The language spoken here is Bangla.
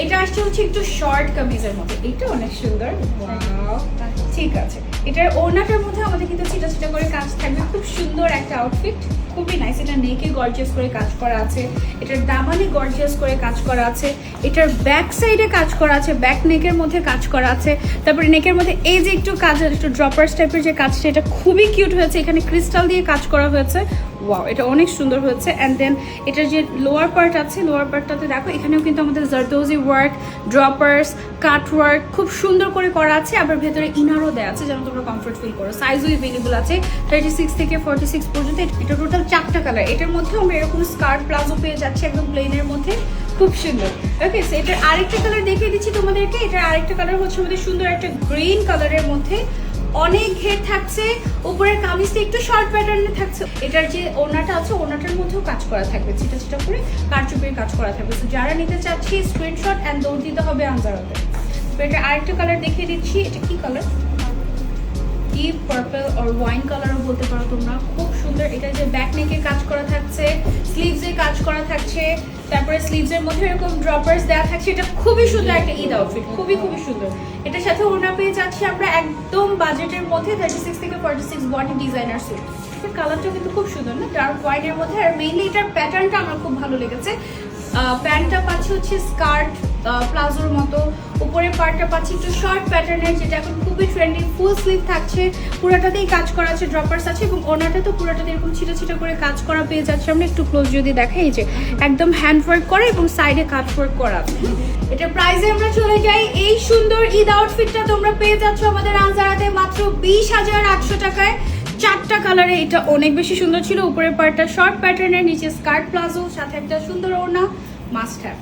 এটা আসছে হচ্ছে একটু শর্ট কামিজের মতো, এটা অনেক সুন্দর। ঠিক আছে, এটার ওড়নাটার মধ্যে আমাদের কিন্তু ছিটা ছিটা করে কাজ থাকবে, খুব সুন্দর একটা আউটফিট, খুবই নাইস। এটা নেকে গর্জিয়াস করে কাজ করা আছে, এটার দামানে গর্জিয়াস করে কাজ করা আছে, এটার ব্যাক সাইডে কাজ করা আছে, ব্যাক নেকের মধ্যে কাজ করা আছে। তারপরে নেকের মধ্যে এই যে একটু কাজ, একটু ড্রপার্স টাইপের যে কাজটা, এটা খুবই কিউট হয়েছে, এখানে ক্রিস্টাল দিয়ে কাজ করা হয়েছে। ওয়াও, এটা অনেক সুন্দর হয়েছে। অ্যান্ড দেন এটার যে লোয়ার পার্ট আছে, লোয়ার পার্টটাতে দেখো এখানেও কিন্তু আমাদের জারদোজি ওয়ার্ক, ড্রপার্স, কাট ওয়ার্ক খুব সুন্দর করে করা আছে। আবার ভেতরে ইনারও দেওয়া আছে যেন তোমরা কমফোর্ট ফিল করো। সাইজও এভেলেবল আছে 36 থেকে 46 পর্যন্ত। এটা টোটাল 4টা কালার। এটার মধ্যে আমরা এরকম স্কার্ট প্লাজো পেয়ে যাচ্ছি একদম প্লেনের মধ্যে, খুব সুন্দর। ওকে, সো এটার আরেকটা কালার দেখিয়ে দিচ্ছি তোমাদেরকে। এটার আরেকটা কালার হচ্ছে আমাদের সুন্দর একটা গ্রিন কালারের মধ্যে, অনেক ঘের থাকছে, উপরের কামিজটা একটু শর্ট প্যাটার্নে থাকছে। এটার যে ওড়নাটা আছে, ওড়নাটার মধ্যেও কাজ করা থাকবে, ছিটা ছিটা করে কারচুপির কাজ করা থাকবে। তো যারা নিতে চাচ্ছি স্ক্রিনশট অ্যান্ড দৌড় দিতে হবে আনজারাতে। তো এটা আরেকটা কালার দেখিয়ে দিচ্ছি। এটা কি colour? Deep purple or wine কালারও বলতে পারো তোমরা, খুব সুন্দর। এটা যে ব্যাক নেকে কাজ করা থাকছে, স্লিভসে কাজ করা থাকছে, তারপরে স্লিভসের মধ্যে এরকম ড্রপার্স দেওয়া থাকছে। এটা খুবই সুন্দর একটা ঈদ আউটফিট, খুবই খুবই সুন্দর। এটার সাথে ওড়না পেয়ে যাচ্ছি আমরা একদম বাজেটের মধ্যে 36 থেকে 46 বডি ডিজাইনার স্যুট। কালারটা কিন্তু খুব সুন্দর না, ডার্ক ওয়াইনের মধ্যে। আর মেইনলি এটার প্যাটার্নটা আমার খুব ভালো লেগেছে। প্যান্টটা পাচ্ছি হচ্ছে স্কার্ট প্লাজোর মতো, উপরের পার্টটা পাচ্ছি একটু শর্ট প্যাটার্নের, যেটা এখন খুবই ট্রেন্ডিং। ফুল স্লিভ থাকছে, পুরোটাতেই কাজ করা আছে, ড্রপার্স আছে, এবং ওনাটা তো পুরোটাতে এরকম ছিটা ছিটা করে কাজ করা পেয়ে যাচ্ছে। আমরা একটু ক্লোজ যদি দেখাই, এই যে একদম হ্যান্ড ওয়ার্ক করা এবং সাইডে কাট ওয়ার্ক করা আছে। এটা প্রাইসে আমরা চলে যাই। এই সুন্দর ঈদ আউটফিটটা তোমরা পেয়ে যাচ্ছ আমাদের আনজারাতে মাত্র 20,800 টাকায়। 4টা কালারে। এটা অনেক বেশি সুন্দর ছিল। উপরের পার্টটা শর্ট প্যাটার্নের, নিচে স্কার্ট প্লাজো, সাথে একটা সুন্দর ওড়না, মাস্ট হ্যাভ।